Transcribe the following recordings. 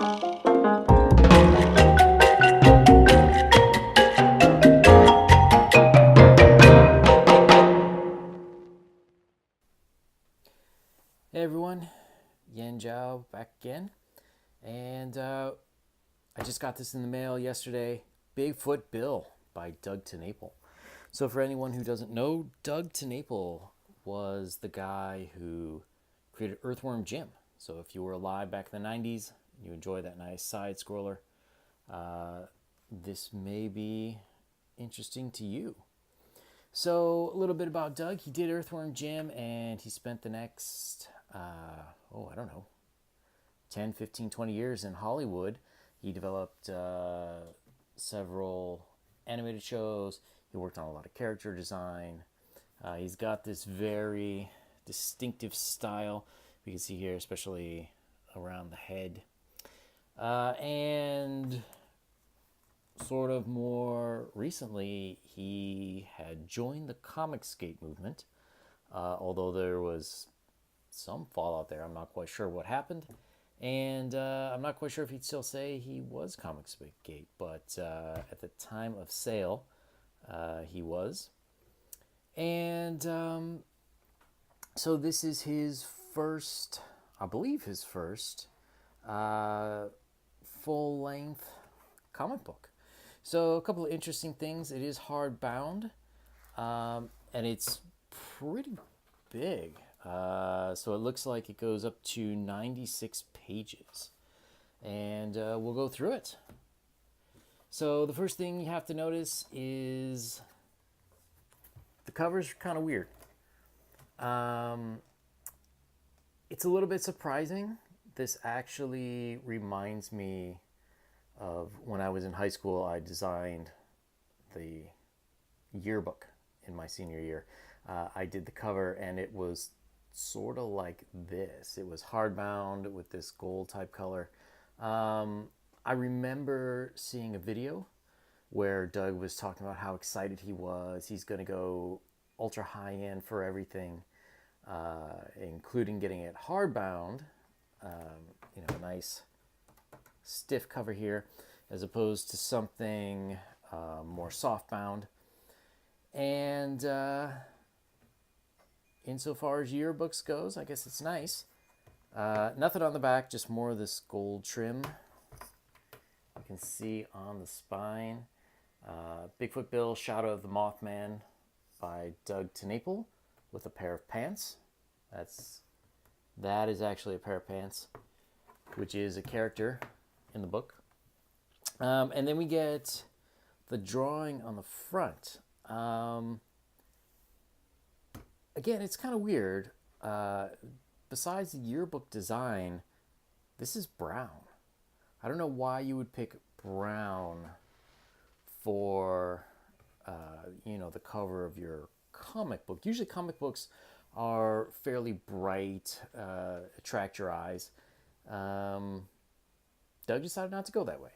Hey everyone, Yan Zhao back again, and I just got this in the mail yesterday, Bigfoot Bill by Doug Tennaple. So for anyone who doesn't know, Doug Tennaple was the guy who created Earthworm Jim. So if you were alive back in the 90s, you enjoy that nice side scroller, this may be interesting to you. So a little bit about Doug. He did Earthworm Jim, and he spent the next, I don't know, 10, 15, 20 years in Hollywood. He developed several animated shows. He worked on a lot of character design. He's got this very distinctive style. You can see here, especially around the head. And sort of more recently, he had joined the Comicsgate movement, although there was some fallout there. I'm not quite sure what happened, and I'm not quite sure if he'd still say he was Comicsgate, but at the time of sale, he was. And so this is his first, I believe his first, full-length comic book. So a couple of interesting things. It is hardbound, and it's pretty big. So it looks like it goes up to 96 pages. And we'll go through it. So the first thing you have to notice is the cover's kind of weird. It's a little bit surprising. This actually reminds me of when I was in high school. I designed the yearbook in my senior year. I did the cover, and it was sort of like this. It was hardbound with this gold type color. I remember seeing a video where Doug was talking about how excited he was. He's going to go ultra high end for everything, including getting it hardbound. Nice stiff cover here, as opposed to something more softbound. And insofar as yearbooks goes, I guess it's nice. Nothing on the back, just more of this gold trim. You can see on the spine, Bigfoot Bill, Shadow of the Mothman by Doug Tennaple with a pair of pants. That is actually a pair of pants, which is a character in the book. And then we get the drawing on the front. Again, it's kind of weird. Besides the yearbook design, this is brown. I don't know why you would pick brown for, the cover of your comic book. Usually comic books are fairly bright, attract your eyes. Doug decided not to go that way.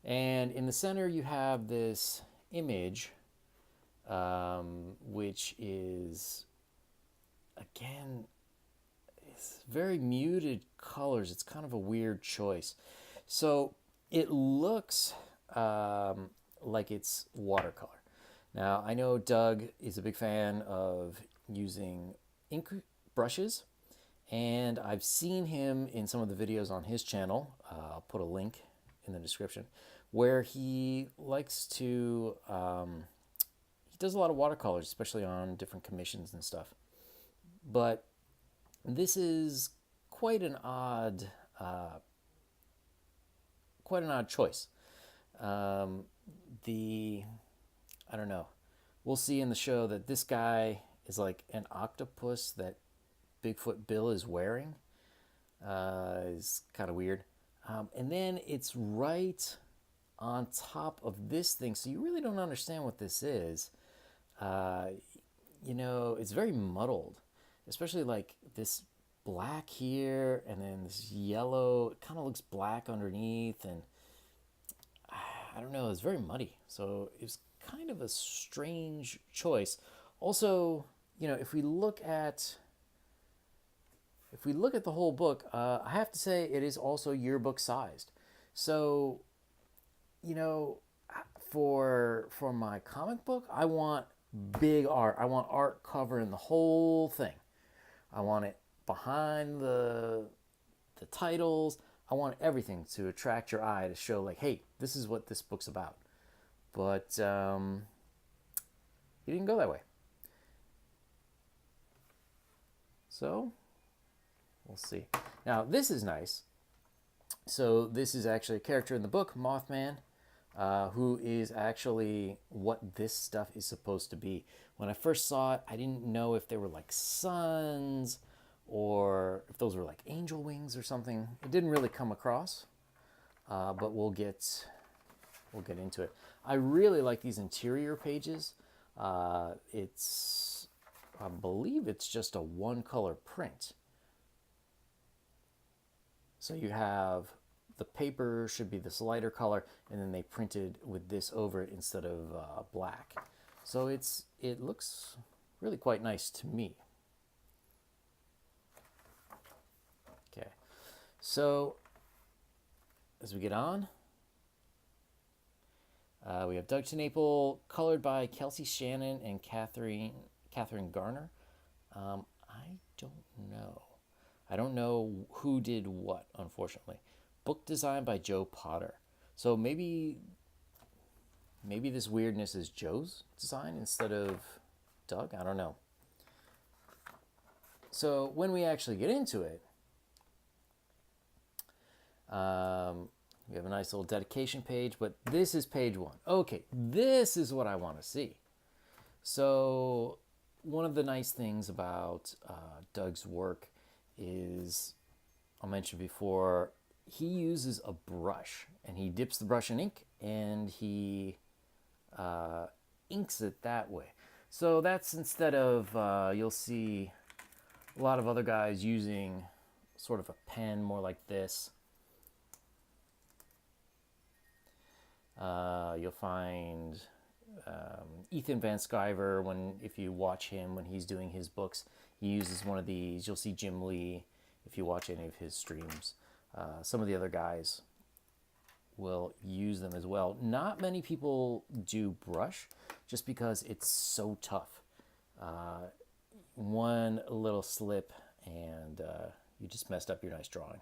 And in the center, you have this image, which is, again, it's very muted colors. It's kind of a weird choice. So it looks like it's watercolor. Now, I know Doug is a big fan of using ink brushes, and I've seen him in some of the videos on his channel. I'll put a link in the description, where he likes to, he does a lot of watercolors, especially on different commissions and stuff. But this is quite an odd choice. I don't know. We'll see in the show that this guy is like an octopus that Bigfoot Bill is wearing. Is kind of weird. And then it's right on top of this thing, so you really don't understand what this is. It's very muddled, especially like this black here, and then this yellow. It kind of looks black underneath, and I don't know, it's very muddy. So it was kind of a strange choice. Also, if we look at if we look at the whole book, I have to say it is also yearbook sized. So, you know, for my comic book, I want big art. I want art covering the whole thing. I want it behind the titles. I want everything to attract your eye to show like, hey, this is what this book's about. But he didn't go that way. So we'll see. Now this is nice. So this is actually a character in the book, Mothman, who is actually what this stuff is supposed to be. When I first saw it, I didn't know if they were like suns or if those were like angel wings or something. It didn't really come across, but we'll get into it. I really like these interior pages. I believe it's just a one color print. So you have the paper should be this lighter color, and then they printed with this over it instead of black. So it looks really quite nice to me. Okay, so as we get on, we have Doug Tennaple, colored by Kelsey Shannon and Catherine Garner. I don't know who did what, unfortunately. Book design by Joe Potter. So maybe this weirdness is Joe's design instead of Doug. I don't know. So when we actually get into it, we have a nice little dedication page, but this is page 1. Okay, this is what I want to see. So one of the nice things about Doug's work is, I mentioned before, he uses a brush, and he dips the brush in ink, and he inks it that way. So that's instead of, you'll see a lot of other guys using sort of a pen more like this. You'll find Ethan Van Sciver, if you watch him when he's doing his books, he uses one of these. You'll see Jim Lee if you watch any of his streams. Some of the other guys will use them as well. Not many people do brush just because it's so tough. One little slip and you just messed up your nice drawing.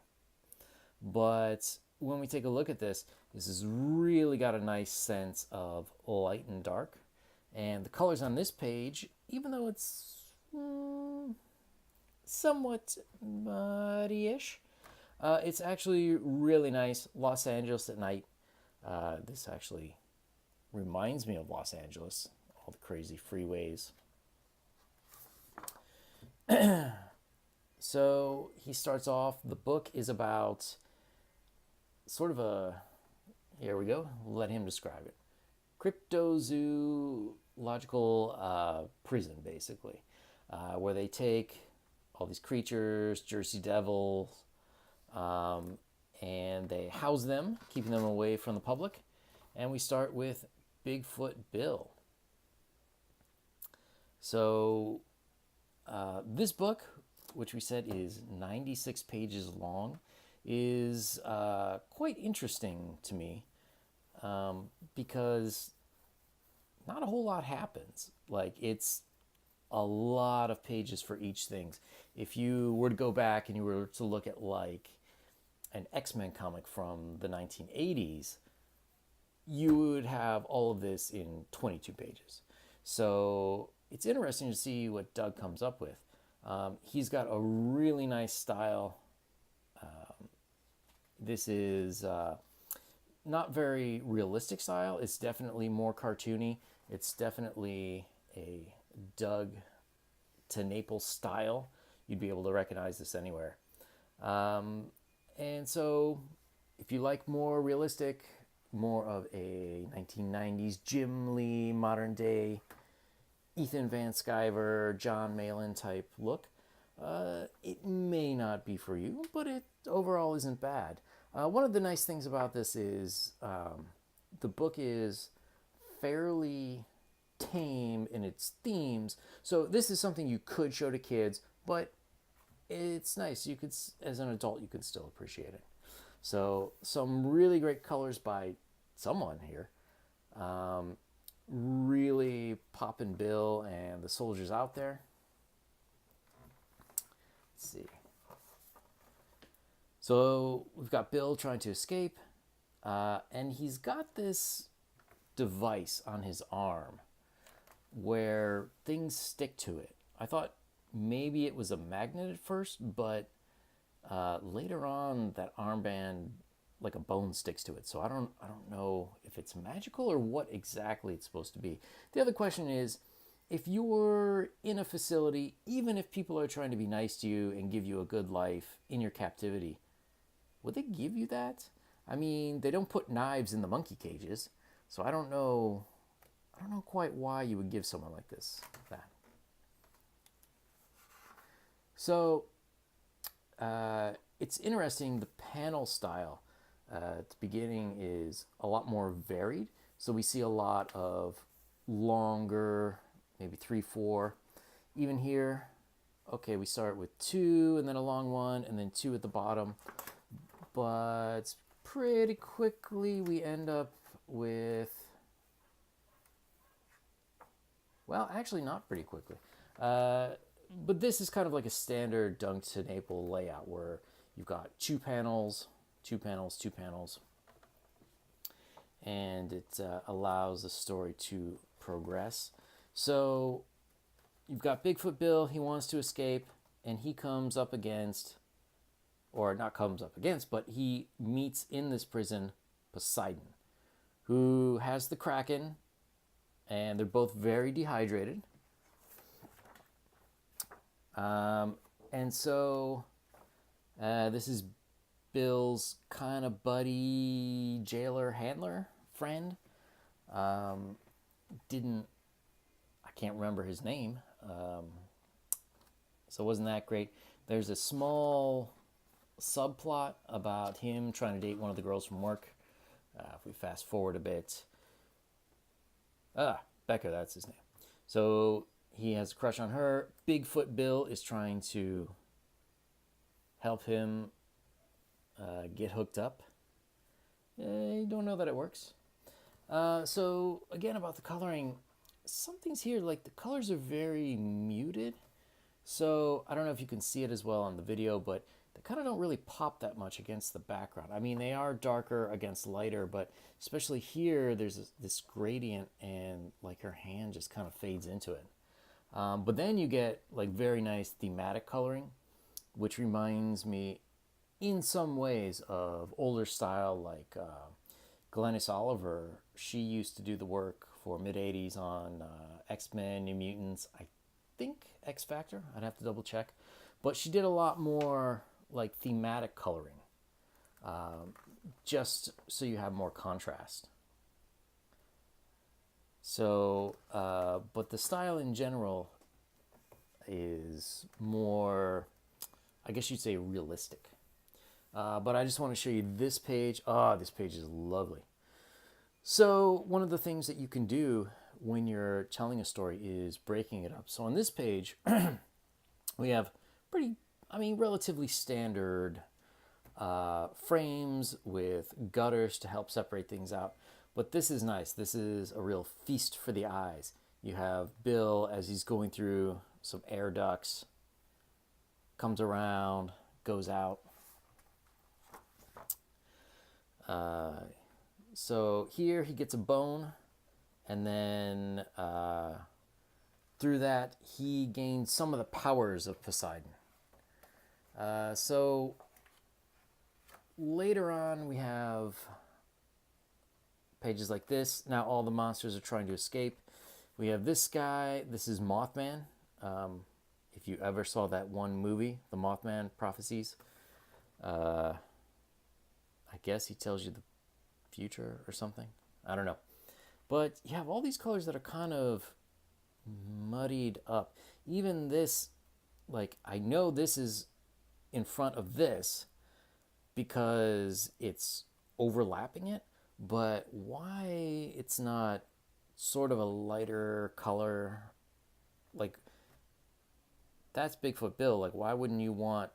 But when we take a look at this has really got a nice sense of light and dark. And the colors on this page, even though it's somewhat muddy-ish, it's actually really nice. Los Angeles at night. This actually reminds me of Los Angeles. All the crazy freeways. So he starts off, the book is about sort of a, here we go, we'll let him describe it. Cryptozoological prison, basically, where they take all these creatures, Jersey devils, and they house them, keeping them away from the public. And we start with Bigfoot Bill. So this book, which we said is 96 pages long, is quite interesting to me because not a whole lot happens. Like, it's a lot of pages for each thing. If you were to go back and you were to look at like an X-Men comic from the 1980s, you would have all of this in 22 pages. So it's interesting to see what Doug comes up with. He's got a really nice style. This is not very realistic style. It's definitely more cartoony. It's definitely a Doug Tennaple style. You'd be able to recognize this anywhere. And so if you like more realistic, more of a 1990s Jim Lee, modern day Ethan Van Sciver, John Malin type look, it may not be for you, but it overall isn't bad. One of the nice things about this is the book is fairly tame in its themes. So this is something you could show to kids, but it's nice. You could, as an adult, you can still appreciate it. So some really great colors by someone here. Um, Really popping Bill and the soldiers out there. Let's see. So we've got Bill trying to escape, and he's got this device on his arm where things stick to it. I thought maybe it was a magnet at first, but later on that armband, like a bone, sticks to it. So I don't know if it's magical or what exactly it's supposed to be. The other question is, if you're in a facility, even if people are trying to be nice to you and give you a good life in your captivity, would they give you that? I mean, they don't put knives in the monkey cages, so I don't know. I don't know quite why you would give someone like this that. So it's interesting. The panel style at the beginning is a lot more varied. So we see a lot of longer, maybe 3, 4. Even here, okay, we start with 2 and then a long one and then 2 at the bottom. But pretty quickly we end up with, well, actually not pretty quickly. But this is kind of like a standard Doug Tennaple layout where you've got 2 panels, 2 panels, 2 panels, and it allows the story to progress. So you've got Bigfoot Bill, he wants to escape, and he comes up against, or not comes up against, but he meets in this prison Poseidon, who has the Kraken, and they're both very dehydrated. And so this is Bill's kind of buddy, jailer, handler, friend. I can't remember his name, so it wasn't that great. There's a small subplot about him trying to date one of the girls from work. If we fast forward a bit, Becca, that's his name. So he has a crush on her. Bigfoot Bill is trying to help him get hooked up. I don't know that it works. So again, about the coloring, something's here. Like the colors are very muted. So I don't know if you can see it as well on the video, but they kind of don't really pop that much against the background. I mean, they are darker against lighter, but especially here, there's this gradient, and like her hand just kind of fades into it. But then you get like very nice thematic coloring, which reminds me in some ways of older style, like Glennis Oliver. She used to do the work for mid-'80s on X-Men, New Mutants, I think X Factor, I'd have to double check. But she did a lot more like thematic coloring, just so you have more contrast. So, but the style in general is more, I guess you'd say, realistic. But I just want to show you this page. This page is lovely. So one of the things that you can do when you're telling a story is breaking it up. So on this page, we have relatively standard frames with gutters to help separate things out. But this is nice. This is a real feast for the eyes. You have Bill as he's going through some air ducts, comes around, goes out. So here he gets a bone, and then through that he gains some of the powers of Poseidon. So later on we have pages like this. Now all the monsters are trying to escape. We have this guy. This is Mothman. If you ever saw that one movie, The Mothman Prophecies, I guess he tells you the future or something. I don't know. But you have all these colors that are kind of muddied up. Even this, like, I know this is in front of this because it's overlapping it, but why it's not sort of a lighter color, like that's Bigfoot Bill. Like, why wouldn't you want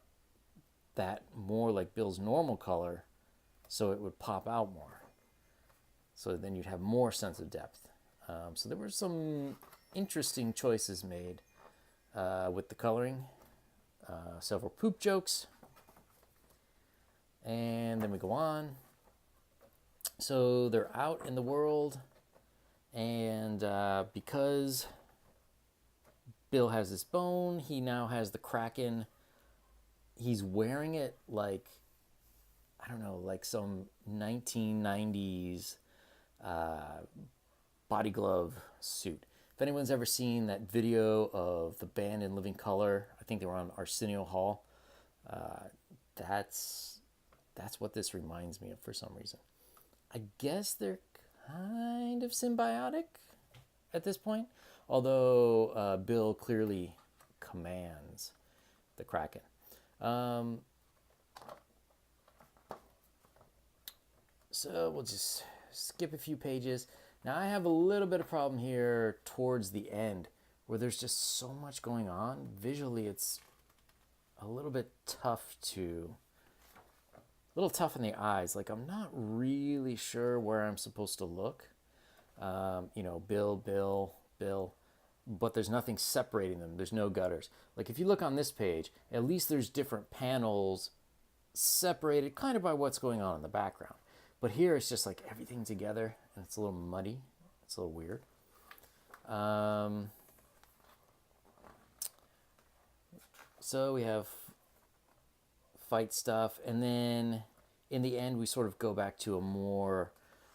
that more like Bill's normal color so it would pop out more? So then you'd have more sense of depth. So there were some interesting choices made with the coloring. Several poop jokes. And then we go on. So they're out in the world, and because Bill has this bone, he now has the Kraken. He's wearing it like, I don't know, like some 1990s body glove suit. If anyone's ever seen that video of the band in Living Color, I think they were on Arsenio Hall. That's what this reminds me of for some reason. I guess they're kind of symbiotic at this point, although Bill clearly commands the Kraken. So we'll just skip a few pages. Now I have a little bit of problem here towards the end where there's just so much going on. Visually, it's a little bit tough in the eyes. Like, I'm not really sure where I'm supposed to look. Bill, but there's nothing separating them. There's no gutters. Like, if you look on this page, at least there's different panels separated kind of by what's going on in the background. But here it's just like everything together, and it's a little muddy. It's a little weird. So we have fight stuff, and then in the end we sort of go back to a more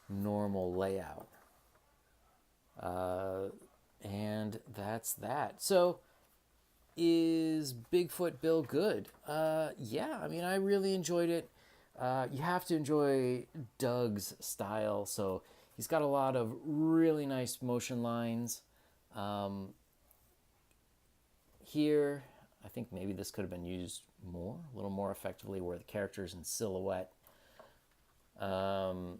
normal layout. And that's that. So is Bigfoot Bill good? Yeah, I mean, I really enjoyed it. You have to enjoy Doug's style. So he's got a lot of really nice motion lines. Here, I think maybe this could have been used a little more effectively, where the character's in silhouette. Then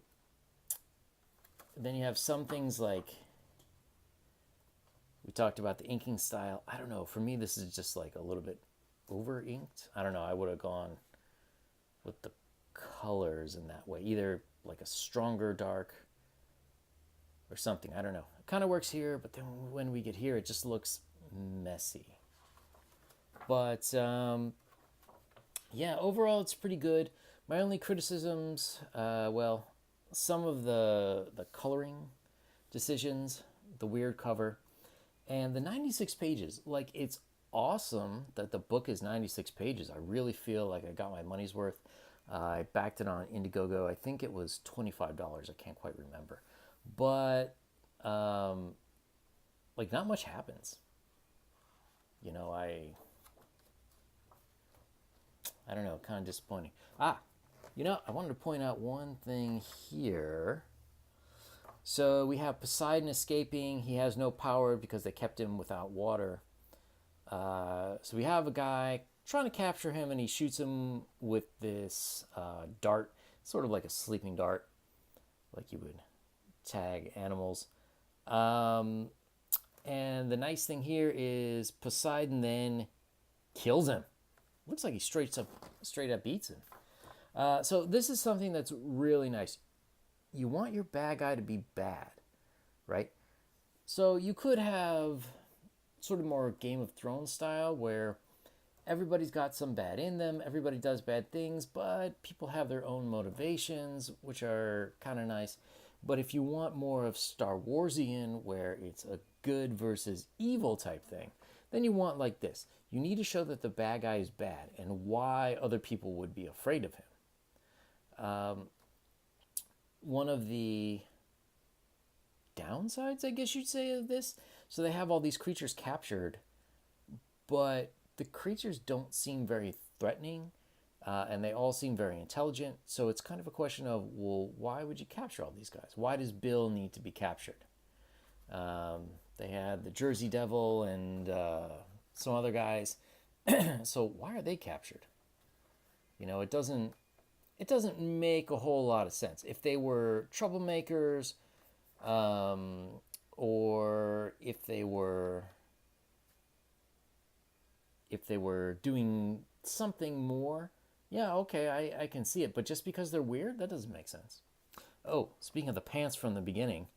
you have some things like, we talked about the inking style. I don't know. For me, this is just like a little bit over inked. I don't know. I would have gone with the colors in that way. Either like a stronger dark or something. I don't know. It kind of works here, but then when we get here, it just looks messy. But yeah, overall, it's pretty good. My only criticisms, some of the coloring decisions, the weird cover, and the 96 pages. Like, it's awesome that the book is 96 pages. I really feel like I got my money's worth. I backed it on Indiegogo. I think it was $25. I can't quite remember. But, not much happens. You know, I don't know, kind of disappointing. I wanted to point out one thing here. So we have Poseidon escaping. He has no power because they kept him without water. So we have a guy trying to capture him, and he shoots him with this dart, sort of like a sleeping dart, like you would tag animals. And the nice thing here is Poseidon then kills him. Looks like he straight up beats him. So this is something that's really nice. You want your bad guy to be bad, right? So you could have sort of more Game of Thrones style, where everybody's got some bad in them, everybody does bad things, but people have their own motivations, which are kind of nice. But if you want more of Star Warsian, where it's a good versus evil type thing, then you want like this. You need to show that the bad guy is bad and why other people would be afraid of him. One of the downsides, I guess you'd say, of this, so they have all these creatures captured, but the creatures don't seem very threatening, and they all seem very intelligent. So it's kind of a question of, well, why would you capture all these guys? Why does Bill need to be captured? They had the Jersey Devil and some other guys. So why are they captured? You know, it doesn't make a whole lot of sense. If they were troublemakers, or if if they were doing something more, yeah, okay, I can see it. But just because they're weird, that doesn't make sense. Oh, speaking of the pants from the beginning,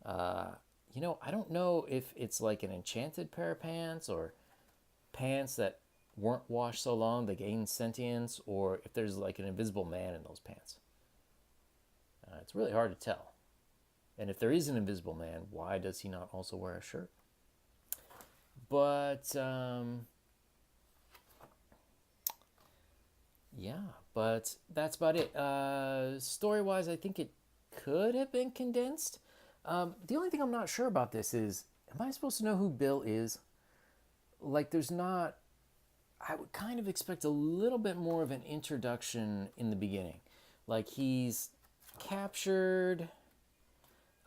I don't know if it's like an enchanted pair of pants or pants that weren't washed so long they gained sentience, or if there's like an invisible man in those pants. It's really hard to tell. And if there is an invisible man, why does he not also wear a shirt? But yeah, but that's about it. Story-wise, I think it could have been condensed. The only thing I'm not sure about this is, am I supposed to know who Bill is? Like, there's not. I would kind of expect a little bit more of an introduction in the beginning. Like, he's captured,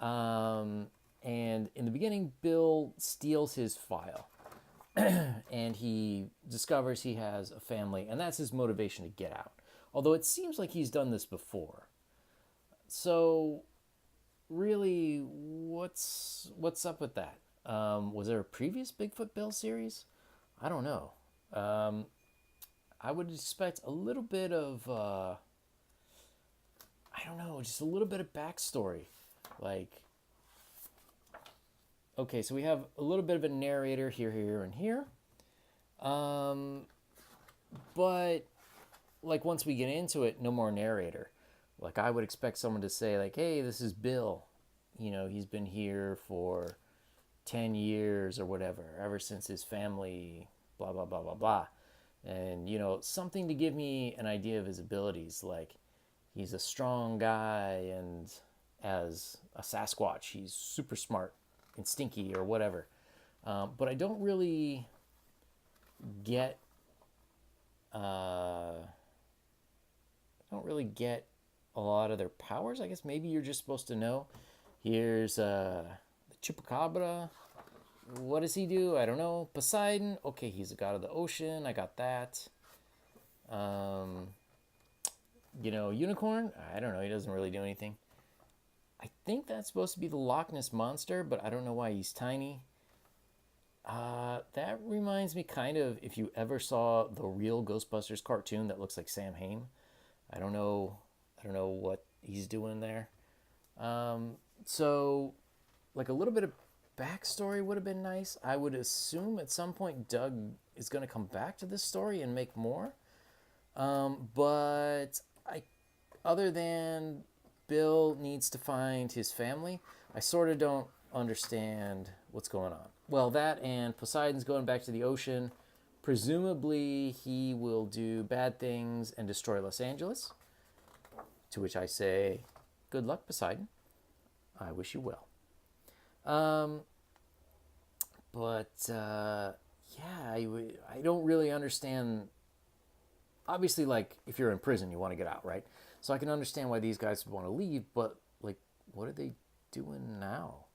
and in the beginning, Bill steals his file. And he discovers he has a family, and that's his motivation to get out. Although it seems like he's done this before. So, really, what's up with that? Was there a previous Bigfoot Bill series? I don't know. I would expect a little bit of, I don't know, just a little bit of backstory. Like, okay, so we have a little bit of a narrator here, and here. But, like, once we get into it, no more narrator. Like, I would expect someone to say, like, hey, this is Bill. He's been here for 10 years or whatever, ever since his family, blah, blah, blah, blah, blah. And, something to give me an idea of his abilities. Like, he's a strong guy, and as a Sasquatch, he's super smart and stinky or whatever. But I don't really get a lot of their powers. I guess maybe you're just supposed to know. Here's the Chupacabra. What does he do? I don't know. Poseidon. Okay, he's a god of the ocean. I got that. Unicorn. I don't know. He doesn't really do anything. I think that's supposed to be the Loch Ness Monster, but I don't know why he's tiny. That reminds me kind of, if you ever saw the real Ghostbusters cartoon that looks like Sam Hain. I don't know what he's doing there. So, like, a little bit of backstory would have been nice. I would assume at some point Doug is going to come back to this story and make more. But other than Bill needs to find his family, I sort of don't understand what's going on. Well, that and Poseidon's going back to the ocean. Presumably, he will do bad things and destroy Los Angeles. To which I say, good luck, Poseidon. I wish you well. I don't really understand. Obviously, like, if you're in prison, you want to get out, right? So I can understand why these guys would want to leave, but, like, what are they doing now?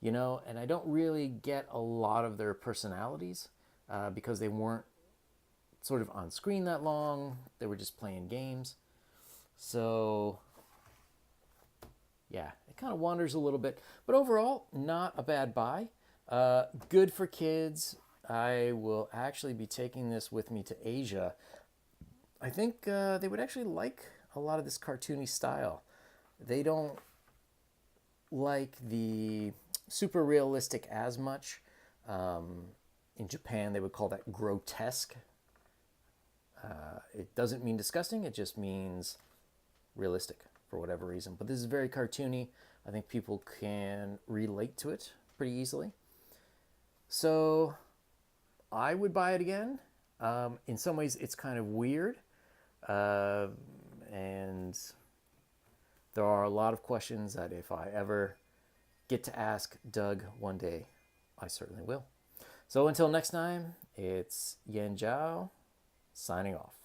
And I don't really get a lot of their personalities because they weren't sort of on screen that long. They were just playing games. So, yeah, it kind of wanders a little bit. But overall, not a bad buy. Good for kids. I will actually be taking this with me to Asia. I think they would actually like a lot of this cartoony style. They don't like the super realistic as much. In Japan, they would call that grotesque. It doesn't mean disgusting. It just means realistic for whatever reason. But this is very cartoony. I think people can relate to it pretty easily. So I would buy it again. In some ways, it's kind of weird. And there are a lot of questions that if I ever get to ask Doug one day, I certainly will. So until next time, it's Yan Zhao signing off.